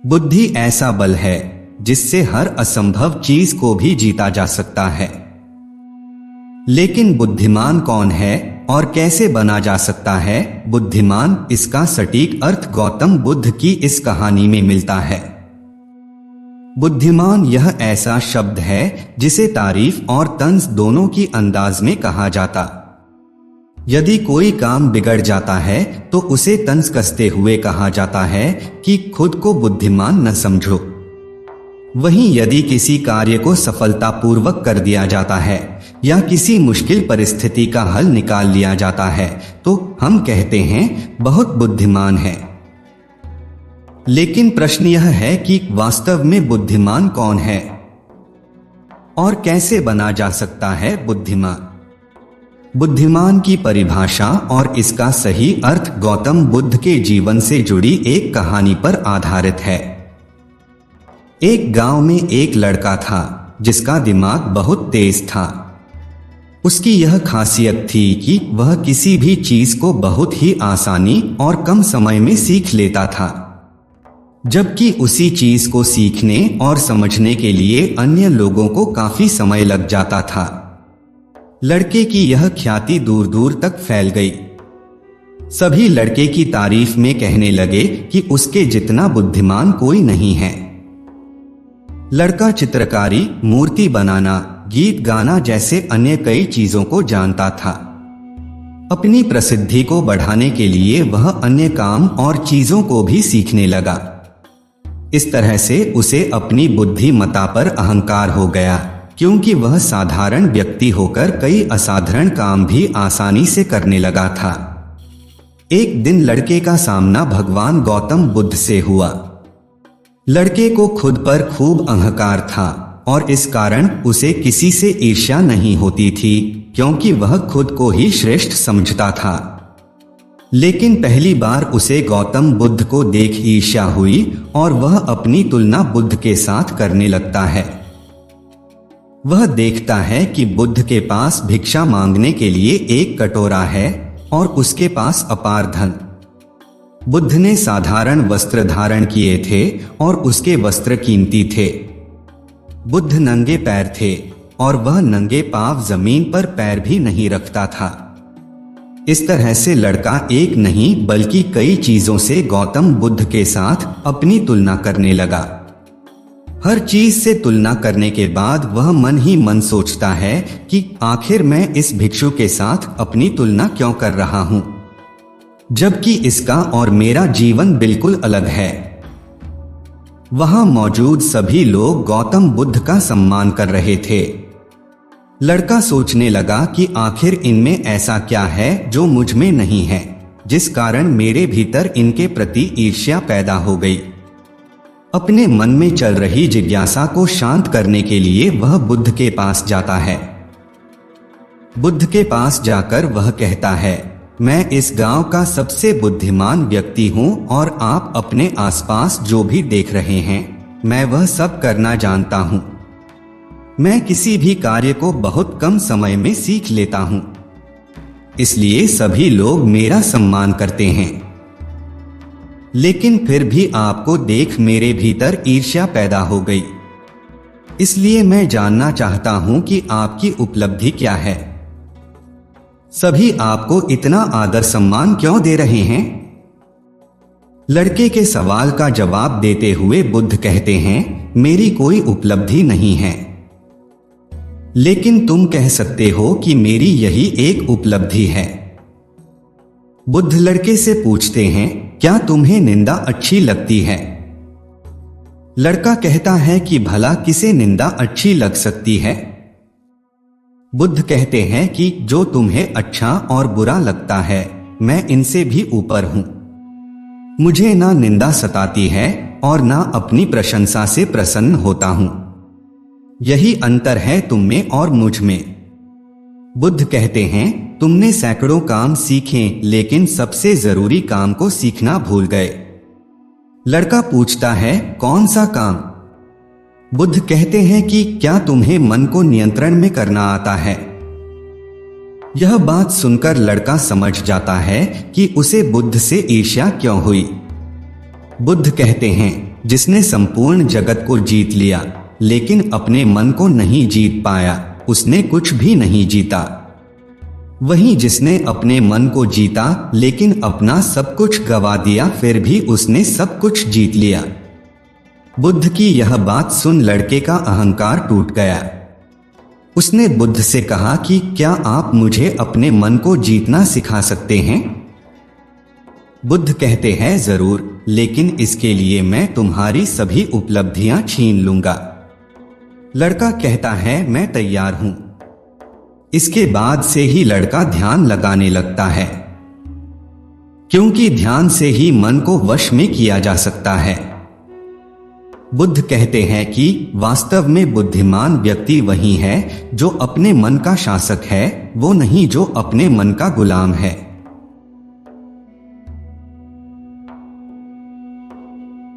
बुद्धि ऐसा बल है जिससे हर असंभव चीज को भी जीता जा सकता है। लेकिन बुद्धिमान कौन है और कैसे बना जा सकता है? बुद्धिमान, इसका सटीक अर्थ गौतम बुद्ध की इस कहानी में मिलता है। बुद्धिमान यह ऐसा शब्द है जिसे तारीफ और तंज दोनों की अंदाज में कहा जाता। यदि कोई काम बिगड़ जाता है तो उसे तंज कसते हुए कहा जाता है कि खुद को बुद्धिमान न समझो। वहीं यदि किसी कार्य को सफलतापूर्वक कर दिया जाता है या किसी मुश्किल परिस्थिति का हल निकाल लिया जाता है तो हम कहते हैं बहुत बुद्धिमान है। लेकिन प्रश्न यह है कि वास्तव में बुद्धिमान कौन है और कैसे बना जा सकता है बुद्धिमान? बुद्धिमान की परिभाषा और इसका सही अर्थ गौतम बुद्ध के जीवन से जुड़ी एक कहानी पर आधारित है। एक गांव में एक लड़का था जिसका दिमाग बहुत तेज था। उसकी यह खासियत थी कि वह किसी भी चीज को बहुत ही आसानी और कम समय में सीख लेता था, जबकि उसी चीज को सीखने और समझने के लिए अन्य लोगों को काफी समय लग जाता था। लड़के की यह ख्याति दूर दूर तक फैल गई। सभी लड़के की तारीफ में कहने लगे कि उसके जितना बुद्धिमान कोई नहीं है। लड़का चित्रकारी, मूर्ति बनाना, गीत गाना जैसे अन्य कई चीजों को जानता था। अपनी प्रसिद्धि को बढ़ाने के लिए वह अन्य काम और चीजों को भी सीखने लगा। इस तरह से उसे अपनी बुद्धिमत्ता पर अहंकार हो गया, क्योंकि वह साधारण व्यक्ति होकर कई असाधारण काम भी आसानी से करने लगा था। एक दिन लड़के का सामना भगवान गौतम बुद्ध से हुआ। लड़के को खुद पर खूब अहंकार था और इस कारण उसे किसी से ईर्ष्या नहीं होती थी, क्योंकि वह खुद को ही श्रेष्ठ समझता था। लेकिन पहली बार उसे गौतम बुद्ध को देख ईर्ष्या हुई और वह अपनी तुलना बुद्ध के साथ करने लगता है। वह देखता है कि बुद्ध के पास भिक्षा मांगने के लिए एक कटोरा है और उसके पास अपार धन। बुद्ध ने साधारण वस्त्र धारण किए थे और उसके वस्त्र कीमती थे। बुद्ध नंगे पैर थे और वह नंगे पांव जमीन पर पैर भी नहीं रखता था। इस तरह से लड़का एक नहीं बल्कि कई चीजों से गौतम बुद्ध के साथ अपनी तुलना करने लगा। हर चीज से तुलना करने के बाद वह मन ही मन सोचता है कि आखिर मैं इस भिक्षु के साथ अपनी तुलना क्यों कर रहा हूं, जबकि इसका और मेरा जीवन बिल्कुल अलग है। वहां मौजूद सभी लोग गौतम बुद्ध का सम्मान कर रहे थे। लड़का सोचने लगा कि आखिर इनमें ऐसा क्या है जो मुझ में नहीं है, जिस कारण मेरे भीतर इनके प्रति ईर्ष्या पैदा हो गई। अपने मन में चल रही जिज्ञासा को शांत करने के लिए वह बुद्ध के पास जाता है। बुद्ध के पास जाकर वह कहता है, मैं इस गांव का सबसे बुद्धिमान व्यक्ति हूं और आप अपने आसपास जो भी देख रहे हैं मैं वह सब करना जानता हूं। मैं किसी भी कार्य को बहुत कम समय में सीख लेता हूं, इसलिए सभी लोग मेरा सम्मान करते हैं। लेकिन फिर भी आपको देख मेरे भीतर ईर्ष्या पैदा हो गई। इसलिए मैं जानना चाहता हूं कि आपकी उपलब्धि क्या है। सभी आपको इतना आदर सम्मान क्यों दे रहे हैं? लड़के के सवाल का जवाब देते हुए बुद्ध कहते हैं, मेरी कोई उपलब्धि नहीं है, लेकिन तुम कह सकते हो कि मेरी यही एक उपलब्धि है। बुद्ध लड़के से पूछते हैं, क्या तुम्हें निंदा अच्छी लगती है? लड़का कहता है कि भला किसे निंदा अच्छी लग सकती है? बुद्ध कहते हैं कि जो तुम्हें अच्छा और बुरा लगता है मैं इनसे भी ऊपर हूं। मुझे ना निंदा सताती है और ना अपनी प्रशंसा से प्रसन्न होता हूं। यही अंतर है तुम में और मुझ में। बुद्ध कहते हैं, तुमने सैकड़ों काम सीखे लेकिन सबसे जरूरी काम को सीखना भूल गए। लड़का पूछता है, कौन सा काम? बुद्ध कहते हैं कि क्या तुम्हें मन को नियंत्रण में करना आता है? यह बात सुनकर लड़का समझ जाता है कि उसे बुद्ध से ईर्ष्या क्यों हुई। बुद्ध कहते हैं, जिसने संपूर्ण जगत को जीत लिया लेकिन अपने मन को नहीं जीत पाया, उसने कुछ भी नहीं जीता। वहीं जिसने अपने मन को जीता लेकिन अपना सब कुछ गवा दिया, फिर भी उसने सब कुछ जीत लिया। बुद्ध की यह बात सुन लड़के का अहंकार टूट गया। उसने बुद्ध से कहा कि क्या आप मुझे अपने मन को जीतना सिखा सकते हैं? बुद्ध कहते हैं जरूर, लेकिन इसके लिए मैं तुम्हारी सभी उपलब्धियां छीन लूंगा। लड़का कहता है मैं तैयार हूं। इसके बाद से ही लड़का ध्यान लगाने लगता है, क्योंकि ध्यान से ही मन को वश में किया जा सकता है। बुद्ध कहते हैं कि वास्तव में बुद्धिमान व्यक्ति वही है जो अपने मन का शासक है, वो नहीं जो अपने मन का गुलाम है।